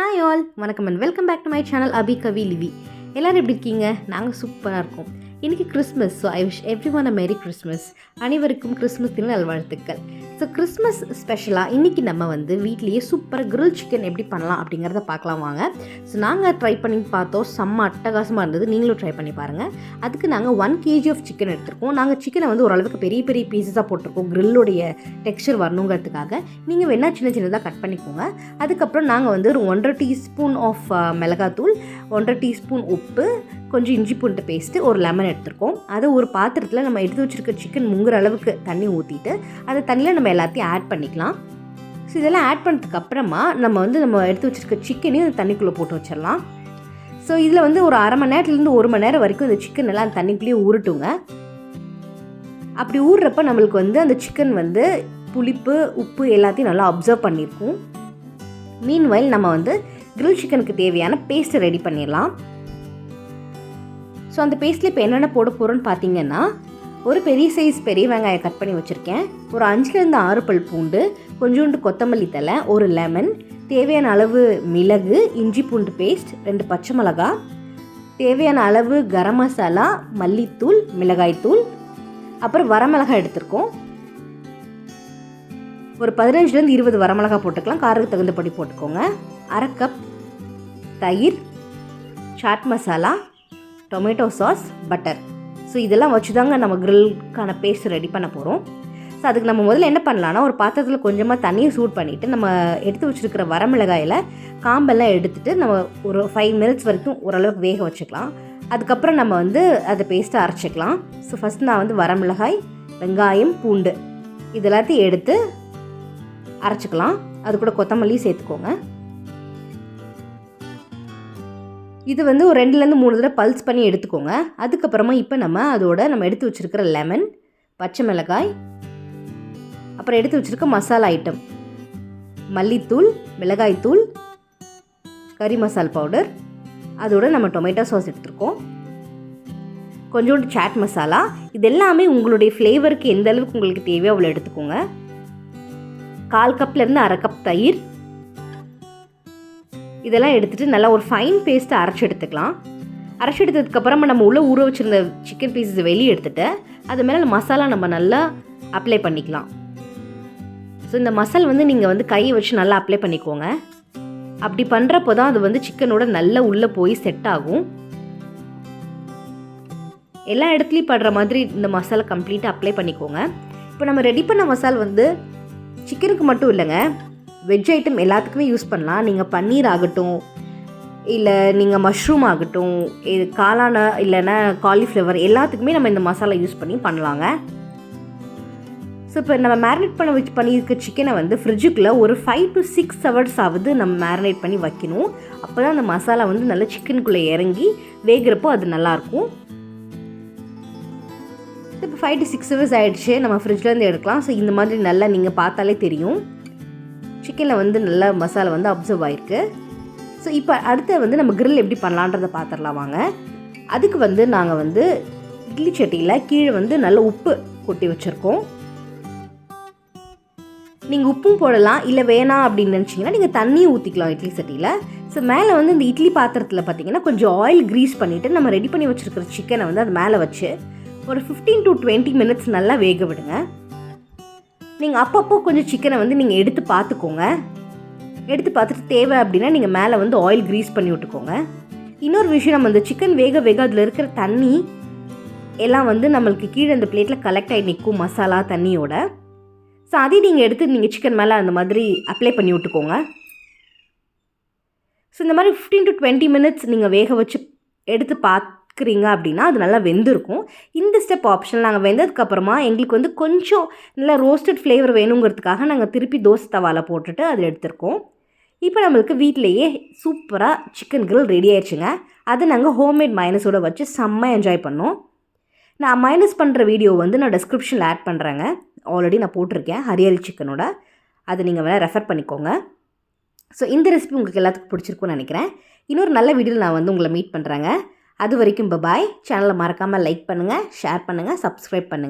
Hi all, வணக்கம் and welcome back to my channel Abi Kavi Livi. எல்லோரும் எப்படி இருக்கீங்க? நாங்கள் சூப்பராக இருக்கோம். இன்றைக்கி Christmas, so I wish everyone a merry Christmas. அனைவருக்கும் கிறிஸ்மஸ் தின நல்வாழ்த்துக்கள். ஸோ கிறிஸ்மஸ் ஸ்பெஷலாக இன்றைக்கி நம்ம வீட்லேயே சூப்பராக கிரில் சிக்கன் எப்படி பண்ணலாம் அப்படிங்கிறத பார்க்கலாம் வாங்க. ஸோ நாங்கள் ட்ரை பண்ணி பார்த்தோம், செம்ம அட்டகாசமாக இருந்தது. நீங்களும் ட்ரை பண்ணி பாருங்கள். அதுக்கு நாங்கள் 1 kg ஆஃப் சிக்கன் எடுத்துருக்கோம். நாங்கள் சிக்கனை ஓரளவுக்கு பெரிய பெரிய பீஸஸாக போட்டிருக்கோம், கிரில்லுடைய டெக்ஸ்சர் வரணுங்கிறதுக்காக. நீங்கள் வேணால் சின்ன சின்னதாக கட் பண்ணிக்கோங்க. அதுக்கப்புறம் நாங்கள் ஒரு 1.5 டீஸ்பூன் ஆஃப் மிளகாத்தூள், 1.5 டீஸ்பூன் உப்பு, கொஞ்சம் இஞ்சி பூண்டு பேஸ்ட்டு, ஒரு லெமன் எடுத்துருக்கோம். அதை ஒரு பாத்திரத்தில் நம்ம எடுத்து வச்சுருக்க சிக்கன் முங்குற அளவுக்கு தண்ணி ஊற்றிட்டு அந்த தண்ணியில் நம்ம எல்லாத்தையும் ஆட் பண்ணிக்கலாம். ஸோ இதெல்லாம் ஆட் பண்ணதுக்கு அப்புறமா நம்ம எடுத்து வச்சுருக்க சிக்கனையும் அந்த தண்ணிக்குள்ளே போட்டு வச்சிடலாம். ஸோ இதில் ஒரு அரை மணி நேரத்துலேருந்து 1 மணி நேரம் வரைக்கும் இந்த சிக்கன் எல்லாம் அந்த தண்ணிக்குள்ளேயே ஊறட்டுங்க. அப்படி ஊறுறப்ப நம்மளுக்கு அந்த சிக்கன் புளிப்பு, உப்பு எல்லாத்தையும் நல்லா அப்சர்வ் பண்ணியிருக்கும். மீன்வைல் நம்ம கிரில் சிக்கனுக்கு தேவையான பேஸ்ட்டை ரெடி பண்ணிடலாம். ஸோ அந்த பேஸ்ட்டில் இப்போ என்னென்ன போட போகிறோன்னு பார்த்தீங்கன்னா, ஒரு பெரிய சைஸ் பெரிய வெங்காயம் கட் பண்ணி வச்சுருக்கேன், ஒரு 5லேருந்து 6 பல் பூண்டு, கொஞ்சோண்டு கொத்தமல்லி தழை, ஒரு லெமன், தேவையான அளவு மிளகு, இஞ்சி பூண்டு பேஸ்ட், 2 பச்சை மிளகா, தேவையான அளவு கரம் மசாலா, மல்லித்தூள், மிளகாய்த்தூள், அப்புறம் வரமிளகாய் எடுத்துருக்கோம். ஒரு 15லேருந்து 20 வரமிளகாய் போட்டுக்கலாம், காரத்துக்கு தகுந்தபடி போட்டுக்கோங்க. 1/2 கப் தயிர், chaat masala, tomato sauce, butter. So இதெல்லாம் வச்சு தாங்க நம்ம கிரில்க்கான பேஸ்ட் ரெடி பண்ண போகிறோம். ஸோ அதுக்கு நம்ம முதல்ல என்ன பண்ணலான்னா, ஒரு பாத்திரத்தில் கொஞ்சமாக தண்ணியை சூட் பண்ணிவிட்டு நம்ம எடுத்து வச்சுருக்கிற வரமிளகாயில் காம்பெல்லாம் எடுத்துகிட்டு நம்ம ஒரு 5 மினிட்ஸ் வரைக்கும் ஓரளவுக்கு வேக வச்சுக்கலாம். அதுக்கப்புறம் நம்ம அதை பேஸ்ட்டை அரைச்சிக்கலாம். ஸோ ஃபஸ்ட் நான் வரமிளகாய், வெங்காயம், பூண்டு இது எல்லாத்தையும் எடுத்து அரைச்சிக்கலாம். அது கூட கொத்தமல்லி சேர்த்துக்கோங்க. இது ஒரு 2லேருந்து 3 தடவை பல்ஸ் பண்ணி எடுத்துக்கோங்க. அதுக்கப்புறமா இப்போ நம்ம எடுத்து வச்சுருக்கிற லெமன், பச்சை மிளகாய், அப்புறம் எடுத்து வச்சுருக்க மசாலா ஐட்டம், மல்லித்தூள், மிளகாய்த்தூள், கறி மசால் பவுடர், அதோட நம்ம டொமேட்டோ சாஸ் எடுத்துருக்கோம், கொஞ்சோண்டு சாட் மசாலா. இது எல்லாமே உங்களுடைய ஃப்ளேவருக்கு எந்த அளவுக்கு உங்களுக்கு தேவையோ அவ்வளோ எடுத்துக்கோங்க. 1/4 கப்லேருந்து 1/2 கப் தயிர், இதெல்லாம் எடுத்துகிட்டு நல்லா ஒரு ஃபைன் பேஸ்ட்டை அரைச்சி எடுத்துக்கலாம். அரைச்சி எடுத்ததுக்கப்புறமா நம்ம உள்ளே ஊற வச்சுருந்த சிக்கன் பீஸஸ் வெளியே எடுத்துகிட்டு அது மேலே மசாலா நம்ம நல்லா அப்ளை பண்ணிக்கலாம். ஸோ இந்த மசால் நீங்கள் கையை வச்சு நல்லா அப்ளை பண்ணிக்கோங்க. அப்படி பண்ணுறப்போ தான் அது சிக்கனோட நல்லா உள்ளே போய் செட் ஆகும். எல்லா இடத்துலையும் படுற மாதிரி இந்த மசாலா கம்ப்ளீட்டாக அப்ளை பண்ணிக்கோங்க. இப்போ நம்ம ரெடி பண்ண மசால் சிக்கனுக்கு மட்டும் இல்லைங்க, வெஜ் ஐட்டம் எல்லாத்துக்குமே யூஸ் பண்ணலாம். நீங்கள் பன்னீர் ஆகட்டும், இல்லை நீங்கள் மஷ்ரூம் ஆகட்டும், இது காளான இல்லைன்னா காலிஃப்ளவர், எல்லாத்துக்குமே நம்ம இந்த மசாலா யூஸ் பண்ணி பண்ணலாங்க. ஸோ இப்போ நம்ம மேரினேட் பண்ணியிருக்க சிக்கனை ஃப்ரிட்ஜுக்குள்ளே ஒரு 5 to 6 hours ஆகுது நம்ம மேரினேட் பண்ணி வைக்கணும். அப்போ தான் அந்த மசாலா நல்லா சிக்கனுக்குள்ளே இறங்கி வேகிறப்போ அது நல்லாயிருக்கும். இப்போ 5 to 6 hours ஆகிடுச்சு, நம்ம ஃப்ரிட்ஜ்லேருந்து எடுக்கலாம். ஸோ இந்த மாதிரி நல்லா நீங்கள் பார்த்தாலே தெரியும் சிக்கனில் நல்லா மசாலா அப்சர்வ் ஆகிருக்கு. ஸோ இப்போ அடுத்து நம்ம கிரில் எப்படி பண்ணலான்றதை பார்த்துடலாம் வாங்க. அதுக்கு நாங்கள் இட்லி சட்டியில் கீழே நல்ல உப்பு கொட்டி வச்சுருக்கோம். நீங்கள் உப்பும் போடலாம், இல்லை வேணாம் அப்படின்னு நினச்சிங்கன்னா நீங்கள் தண்ணியும் ஊற்றிக்கலாம் இட்லி சட்டியில். ஸோ மேலே இந்த இட்லி பாத்திரத்தில் பார்த்தீங்கன்னா கொஞ்சம் ஆயில் க்ரீஸ் பண்ணிவிட்டு நம்ம ரெடி பண்ணி வச்சுருக்கிற சிக்கனை அது மேலே வச்சு ஒரு 15 to 20 minutes நல்லா வேக விடுங்க. நீங்கள் அப்பப்போ கொஞ்சம் சிக்கனை நீங்கள் எடுத்து பார்த்துக்கோங்க. எடுத்து பார்த்துட்டு தேவை அப்படின்னா நீங்கள் மேலே ஆயில் க்ரீஸ் பண்ணி விட்டுக்கோங்க. இன்னொரு விஷயம், நம்ம அந்த சிக்கன் வேக வேக அதில் இருக்கிற தண்ணி எல்லாம் நம்மளுக்கு கீழே அந்த பிளேட்டில் கலெக்ட் ஆகி நிற்கும் மசாலா தண்ணியோட. ஸோ அதையும் நீங்கள் எடுத்து நீங்கள் சிக்கன் மேலே அந்த மாதிரி அப்ளை பண்ணி விட்டுக்கோங்க. ஸோ இந்த மாதிரி 15 to 20 minutes நீங்கள் வேக வச்சு எடுத்து பார்க்குறீங்க அப்படின்னா அது நல்லா வெந்திருக்கும். இந்த ஸ்டெப் ஆப்ஷன். நாங்கள் வெந்ததுக்கப்புறமா எங்களுக்கு கொஞ்சம் நல்லா ரோஸ்டட் ஃப்ளேவர் வேணுங்கிறதுக்காக நாங்கள் திருப்பி தோசை தவாவில் போட்டுட்டு அதில் எடுத்துருக்கோம். இப்போ நம்மளுக்கு வீட்டிலையே சூப்பராக சிக்கன் கிரில் ரெடி ஆயிடுச்சுங்க. அதை நாங்கள் ஹோம்மேட் மைனஸோடு வச்சு செம்ம என்ஜாய் பண்ணோம். நான் மைனஸ் பண்ணுற வீடியோ நான் டிஸ்கிரிப்ஷனில் ஆட் பண்ணுறேங்க. ஆல்ரெடி நான் போட்டிருக்கேன் ஹரியாலி சிக்கனோட, அதை நீங்கள் வேணால் ரெஃபர் பண்ணிக்கோங்க. ஸோ இந்த ரெசிபி உங்களுக்கு எல்லாத்துக்கும் பிடிச்சிருக்குன்னு நினைக்கிறேன். இன்னொரு நல்ல வீடியோவில் நான் உங்களை மீட் பண்ணுறேங்க. அது வரைக்கும் பாய். சேனலை மறக்காமல் லைக் பண்ணுங்கள், ஷேர் பண்ணுங்கள், சப்ஸ்கிரைப் பண்ணுங்கள்.